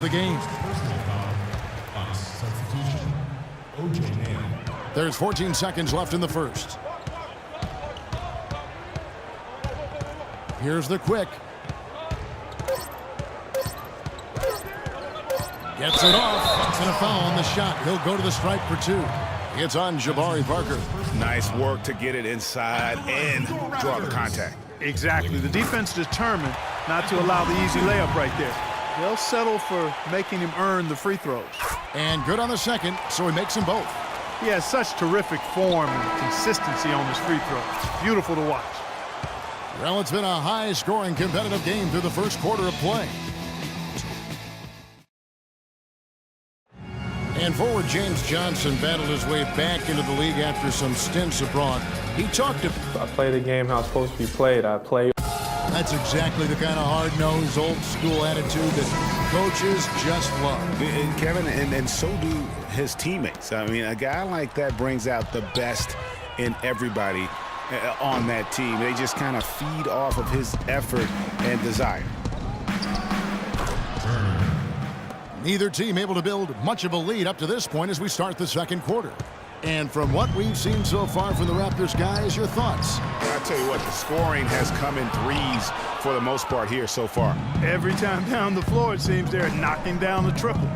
The game. There's 14 seconds left in the first. Here's the quick. Gets it off. And a foul on the shot. He'll go to the stripe for two. It's on Jabari Parker. Nice work to get it inside and draw the contact. Exactly. The defense determined not to allow the easy layup right there. They'll settle for making him earn the free throws. And good on the second, so he makes them both. He has such terrific form and consistency on his free throws. Beautiful to watch. Well, it's been a high-scoring, competitive game through the first quarter of play. And forward James Johnson battled his way back into the league after some stints abroad. He talked to... I play the game how it's supposed to be played. I play. That's exactly the kind of hard-nosed, old-school attitude that coaches just love. And Kevin, and so do his teammates. I mean, a guy like that brings out the best in everybody on that team. They just kind of feed off of his effort and desire. Neither team able to build much of a lead up to this point as we start the second quarter. And from what we've seen so far from the Raptors, guys, your thoughts? I tell you what, the scoring has come in threes for the most part here so far. Every time down the floor, it seems they're knocking down the triple.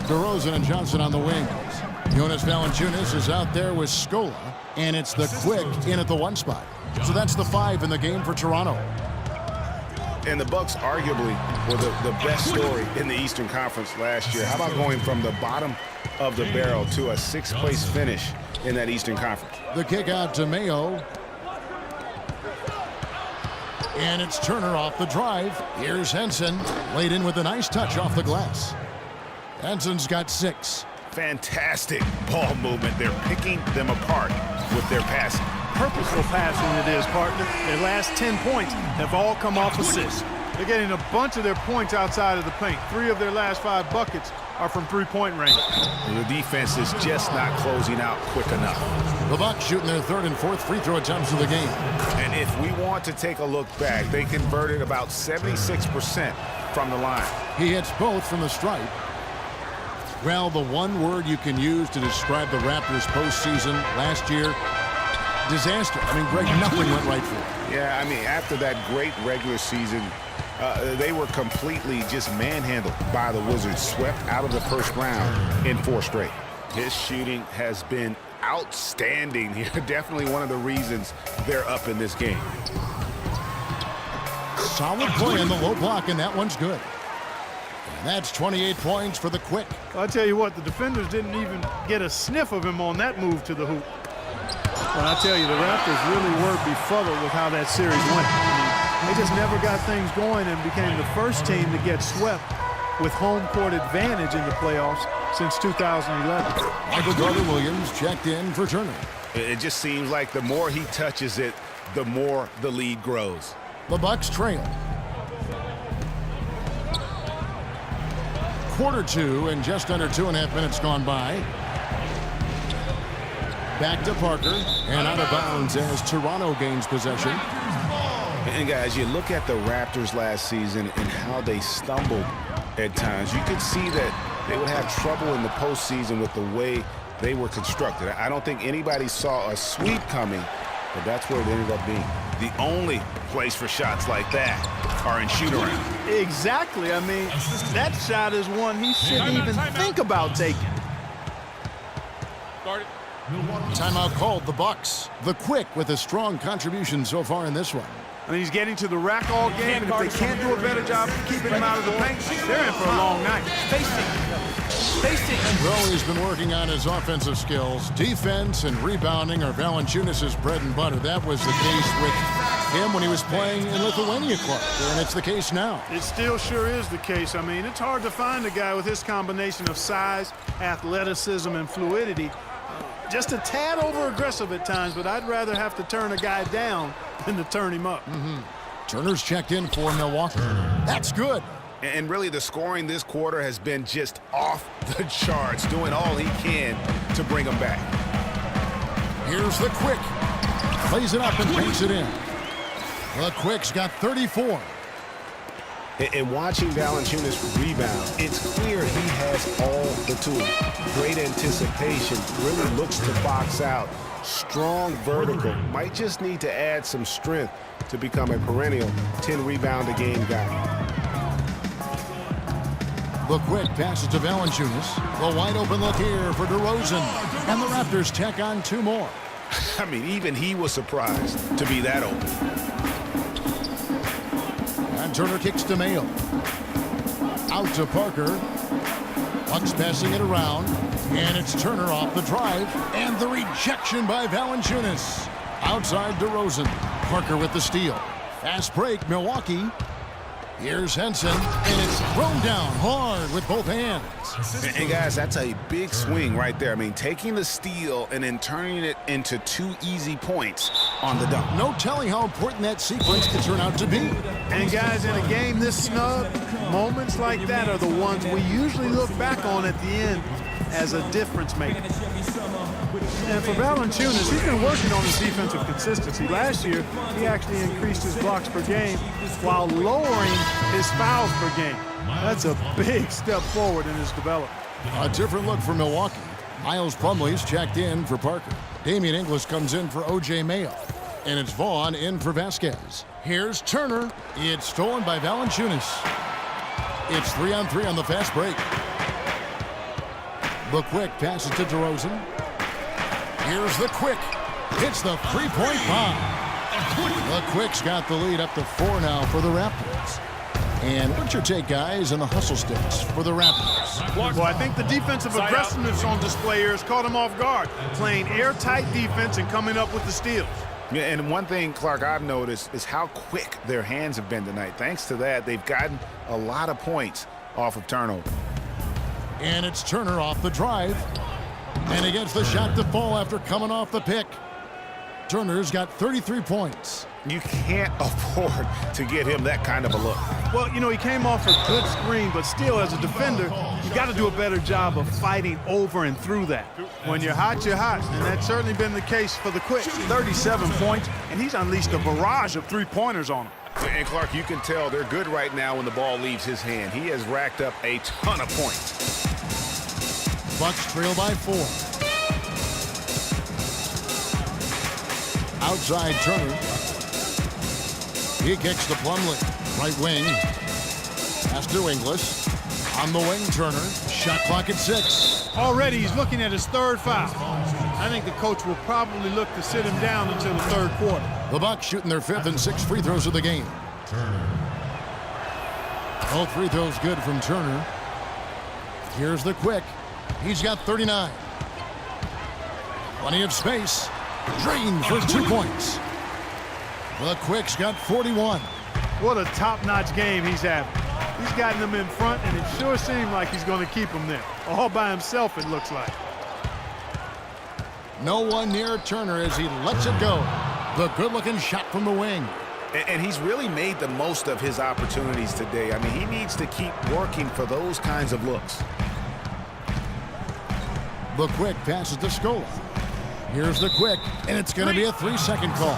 DeRozan and Johnson on the wings. Jonas Valanciunas is out there with Scola, and it's the quick in at the one spot. So that's the 5 in the game for Toronto. And the Bucks arguably were the best story in the Eastern Conference last year. How about going from the bottom of the barrel to a 6th place finish in that Eastern Conference? The kick out to Mayo. And it's Turner off the drive. Here's Henson, laid in with a nice touch off the glass. Henson's got 6. Fantastic ball movement. They're picking them apart with their passing. Purposeful passing it is, partner. Their last 10 points have all come off assists. They're getting a bunch of their points outside of the paint. 3 of their last 5 buckets are from three-point range. The defense is just not closing out quick enough. The Bucks shooting their 3rd and 4th free throw attempts of the game. And if we want to take a look back, they converted about 76% from the line. He hits both from the stripe. Well, the one word you can use to describe the Raptors postseason last year, disaster. I mean, Greg, nothing went right for them. Yeah, I mean, after that great regular season, they were completely just manhandled by the Wizards, swept out of the first round in 4 straight. His shooting has been outstanding here. Definitely one of the reasons they're up in this game. Solid play in the low block, and that one's good. And that's 28 points for the quick. I'll tell you what, the defenders didn't even get a sniff of him on that move to the hoop. Well, I tell you, the Raptors really were befuddled with how that series went. I mean, they just never got things going and became the first team to get swept with home court advantage in the playoffs since 2011. Michael Carter-Williams checked in for Turner. It just seems like the more he touches it, the more the lead grows. The Bucks trail. Quarter 2 and just under 2.5 minutes gone by. Back to Parker and out of bounds as Toronto gains possession. And guys, you look at the Raptors last season and how they stumbled at times. You could see that they would have trouble in the postseason with the way they were constructed. I don't think anybody saw a sweep coming, but that's where it ended up being. The only place for shots like that are in shoot-around. Exactly. I mean, that shot is one he shouldn't even think about taking. Timeout called the Bucks. The quick with a strong contribution so far in this one. I mean, he's getting to the rack all game, and if they can't do a better job of keeping him out of the paint, they're in for a long night. Spacing. Well, he's been working on his offensive skills. Defense and rebounding are Valanciunas' bread and butter. That was the case with him when he was playing in Lithuania Club, and it's the case now. It still sure is the case. I mean, it's hard to find a guy with his combination of size, athleticism, and fluidity. Just a tad over-aggressive at times, but I'd rather have to turn a guy down than to turn him up. Turner's checked in for Milwaukee. That's good. And really, the scoring this quarter has been just off the charts, doing all he can to bring them back. Here's the quick. Plays it up and banks it in. The quick's got 34. And watching Valanciunas rebound, it's clear he has all the tools. Great anticipation, really looks to box out. Strong vertical, might just need to add some strength to become a perennial 10-rebound-a-game guy. The quick passes to Valanciunas. The wide open look here for DeRozan. And the Raptors tack on 2 more. I mean, even he was surprised to be that open. And Turner kicks to Mayo. Out to Parker. Bucks passing it around. And it's Turner off the drive. And the rejection by Valanciunas. Outside DeRozan. Parker with the steal. Fast break, Milwaukee. Here's Henson, and it's thrown down hard with both hands. And guys, that's a big swing right there. I mean, taking the steal and then turning it into 2 easy points on the dunk. No telling how important that sequence could turn out to be. And guys, in a game this snug, moments like that are the ones we usually look back on at the end as a difference maker. And for Valanciunas, he's been working on his defensive consistency. Last year, he actually increased his blocks per game while lowering his fouls per game. That's a big step forward in his development. A different look for Milwaukee. Miles Plumlee's checked in for Parker. Damian Inglis comes in for O.J. Mayo. And it's Vaughn in for Vasquez. Here's Turner. It's stolen by Valanciunas. It's 3-on-3 on the fast break. The quick passes to DeRozan. Here's the quick. It's the 3-point bomb. The quick's got the lead up to 4 now for the Raptors. And what's your take, guys, on the hustle sticks for the Raptors? Well, I think the defensive aggressiveness on display here has caught him off guard, playing airtight defense and coming up with the steals. Yeah, and one thing, Clark, I've noticed is how quick their hands have been tonight. Thanks to that, they've gotten a lot of points off of turnover. And it's Turner off the drive. And he gets the shot to fall after coming off the pick. Turner's got 33 points. You can't afford to get him that kind of a look. Well, you know, he came off a good screen, but still, as a defender, you got to do a better job of fighting over and through that. When you're hot, and that's certainly been the case for the Quick. 37 points, and he's unleashed a barrage of 3-pointers on him. And Clark, you can tell they're good right now when the ball leaves his hand. He has racked up a ton of points. Bucks trail by 4. Outside Turner. He kicks to Plumlee. Right wing. Pass to Inglis. On the wing, Turner. Shot clock at 6. Already he's looking at his 3rd foul. I think the coach will probably look to sit him down until the 3rd quarter. The Bucks shooting their 5th and 6th free throws of the game. All free throws good from Turner. Here's the Quick. He's got 39. Plenty of space. Drained for 2 points. The Quick's got 41. What a top-notch game he's having. He's gotten them in front, and it sure seemed like he's going to keep them there. All by himself, it looks like. No one near Turner as he lets it go. The good-looking shot from the wing. And he's really made the most of his opportunities today. I mean, he needs to keep working for those kinds of looks. The Quick passes to Scola. Here's the Quick, and it's going to be a 3-second call.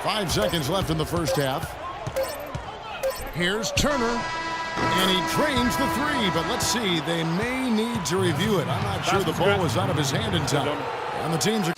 5 seconds left in the first half. Here's Turner, and he drains the 3, but let's see, they may need to review it. I'm not sure the ball was out of his hand in time. And the teams are...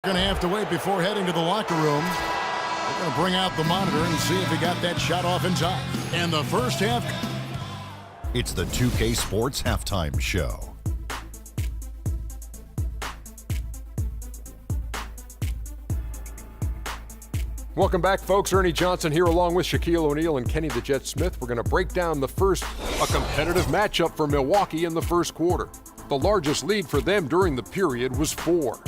Going to have to wait before heading to the locker room. We're going to bring out the monitor and see if he got that shot off in time. And the first half. It's the 2K Sports Halftime Show. Welcome back, folks. Ernie Johnson here along with Shaquille O'Neal and Kenny the Jet Smith. We're going to break down a competitive matchup for Milwaukee in the first quarter. The largest lead for them during the period was 4.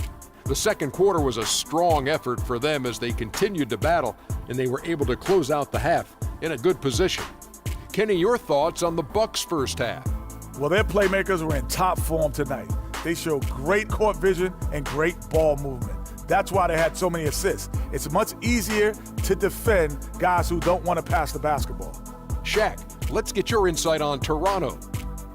The second quarter was a strong effort for them as they continued to battle, and they were able to close out the half in a good position. Kenny, your thoughts on the Bucks' first half? Well, their playmakers were in top form tonight. They showed great court vision and great ball movement. That's why they had so many assists. It's much easier to defend guys who don't want to pass the basketball. Shaq, let's get your insight on Toronto.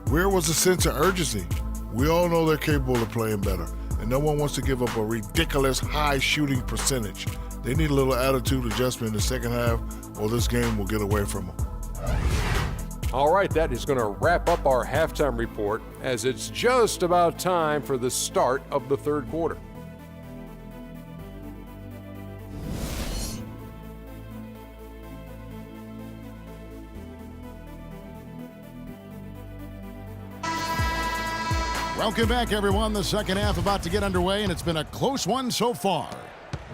Where was the sense of urgency? We all know they're capable of playing better, and no one wants to give up a ridiculous high shooting percentage. They need a little attitude adjustment in the second half, or this game will get away from them. All right, that is going to wrap up our halftime report as it's just about time for the start of the third quarter. Welcome back, everyone. The second half about to get underway, and it's been a close one so far.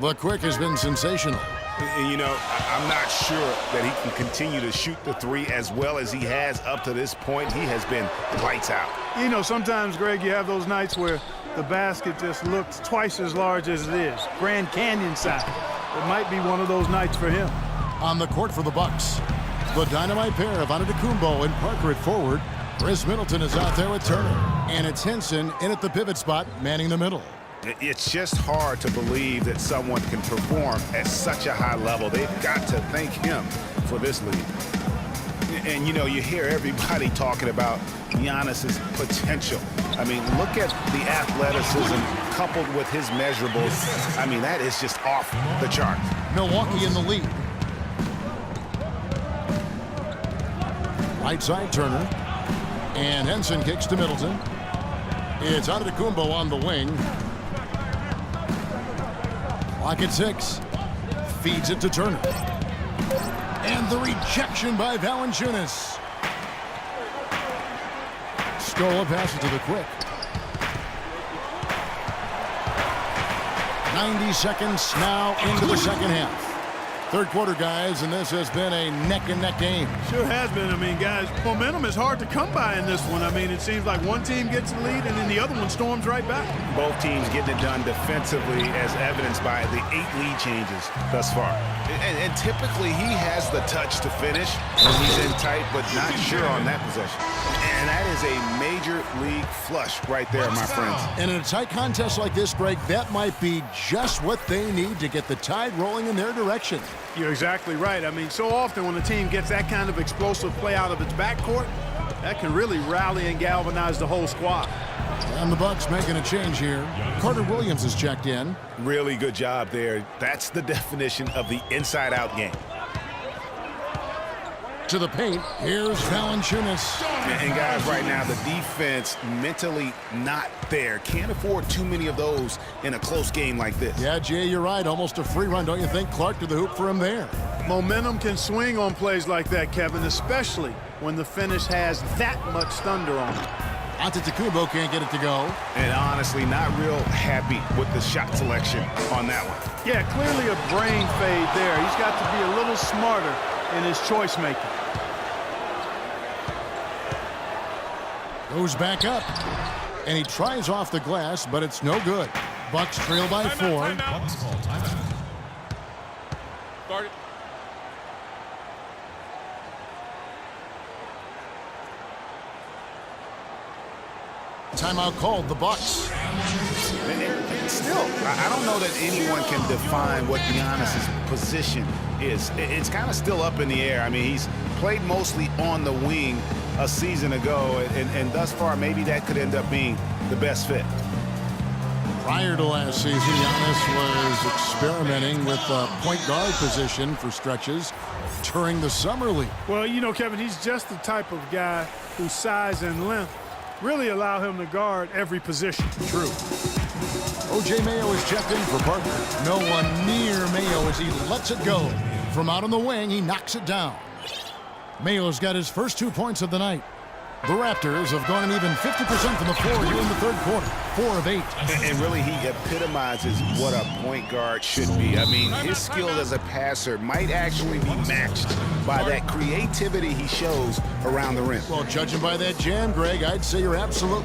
The Quick has been sensational. And, you know, I'm not sure that he can continue to shoot the three as well as he has up to this point. He has been lights out. You know, sometimes, Greg, you have those nights where the basket just looks twice as large as it is. Grand Canyon size. It might be one of those nights for him. On the court for the Bucks, the dynamite pair of Antetokounmpo and Parker at forward. Chris Middleton is out there with Turner. And it's Henson in at the pivot spot, manning the middle. It's just hard to believe that someone can perform at such a high level. They've got to thank him for this lead. And, you know, you hear everybody talking about Giannis's potential. I mean, look at the athleticism coupled with his measurables. I mean, that is just off the chart. Milwaukee in the lead. Right side, Turner. And Henson kicks to Middleton. It's Antetokounmpo on the wing. Clock at 6. Feeds it to Turner. And the rejection by Valanciunas. Scola passes to the Quick. 90 seconds now into the second half. Third quarter, guys, and this has been a neck-and-neck game. Sure has been. I mean, guys, momentum is hard to come by in this one. I mean, it seems like one team gets the lead and then the other one storms right back. Both teams getting it done defensively as evidenced by the 8 lead changes thus far. And typically he has the touch to finish when he's in tight, but not sure on that possession. And that is a major league flush right there, my friends. And in a tight contest like this, Greg, that might be just what they need to get the tide rolling in their direction. You're exactly right. I mean, so often when a team gets that kind of explosive play out of its backcourt, that can really rally and galvanize the whole squad. And the Bucks making a change here. Carter Williams has checked in. Really good job there. That's the definition of the inside-out game. To the paint, here's Valanciunas. And guys, right now, the defense mentally not there. Can't afford too many of those in a close game like this. Yeah, Jay, you're right. Almost a free run, don't you think? Clark to the hoop for him there. Momentum can swing on plays like that, Kevin, especially when the finish has that much thunder on it. Antetokounmpo can't get it to go. And honestly, not real happy with the shot selection on that one. Yeah, clearly a brain fade there. He's got to be a little smarter in his choice making. Goes back up. And he tries off the glass, but it's no good. Bucks trail by 4. Start it. Timeout called, the Bucks. And still, I don't know that anyone can define what Giannis's position is. It's kind of still up in the air. I mean, he's played mostly on the wing a season ago, and thus far, maybe that could end up being the best fit. Prior to last season, Giannis was experimenting with the point guard position for stretches during the summer league. Well, you know, Kevin, he's just the type of guy whose size and length really allow him to guard every position. True. O.J. Mayo is checked in for Parker. No one near Mayo as he lets it go. From out on the wing, he knocks it down. Mayo's got his first 2 points of the night. The Raptors have gone an even 50% from the floor here in the third quarter. 4 of 8. And really, he epitomizes what a point guard should be. I mean, his skill as a passer might actually be matched by that creativity he shows around the rim. Well, judging by that jam, Greg, I'd say you're absolutely